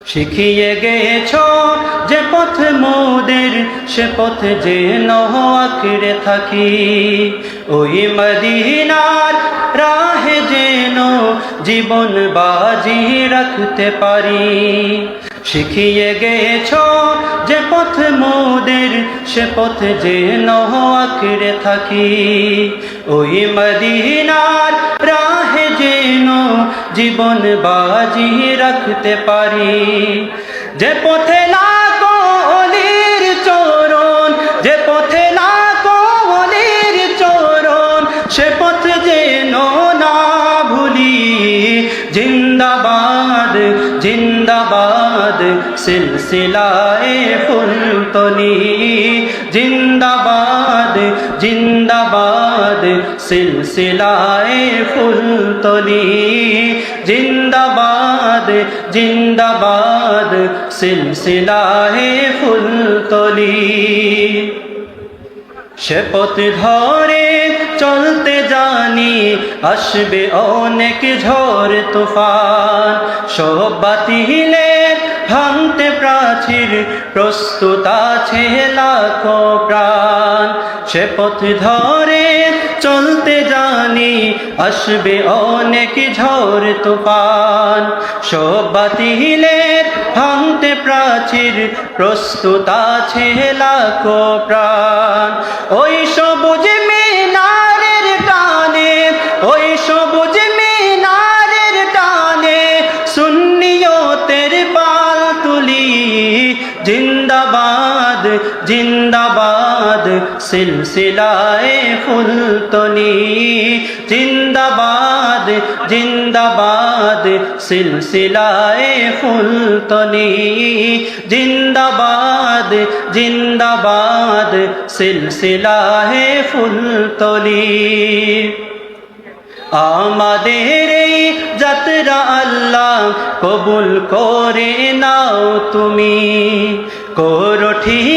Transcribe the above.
শিখিয়ে গেছো যে পথ মোদের, সে পথে যেন আঁকড়ে থাকি। ওই মদিনার রাহে যেন জীবন বাজি রাখতে পারি। শিখিয়ে গেছো যে পথ মোদের, সে পথে যেন আঁকড়ে থাকি। ওই মদিনার রাহে যেন জীবন বাজি রাখতে পারি। যে পথে লাখো ওলির চরণ, যে পথে লাখো ওলির চরণ, সে পথ যেন না ভুলি। জিন্দাবাদ জিন্দাবাদ সিলসিলায়ে ফুলতলি, জিন্দাবাদ জিন্দাবাদ সিলসিলায়ে ফুলতলি, জিন্দাবাদ জিন্দাবাদ সিলসিলায়ে ফুলতলি। সে পথ ধরে চলতে জানি, আসবে অনেক ঝড় তুফান। সব বাতিলের ভাঙতে প্রাচীর, প্রস্তুত আছে লাখো প্রাণ। সে পথ ধরে চলতে জানি, আসবে অনেক ঝড় তুফান। সব বাতিলের ভাঙতে প্রাচীর, প্রস্তুত আছে লাখো প্রাণ। ওই সবুজ মিনারের টানে, ওই সবুজ মিনারের টানে, সুন্নিয়তের পাল তুলি। জিন্দাবাদ জিন্দাবাদ সিলসিলায়ে ফুলতলি, জিন্দাবাদ জিন্দাবাদ সিলসিলায়ে ফুলতলি, জিন্দাবাদ জিন্দাবাদ সিলসিলায়ে ফুলতলি। আমাদের এই যাত্রা আল্লাহ কবুল করে নাও তুমি, করো ঠিক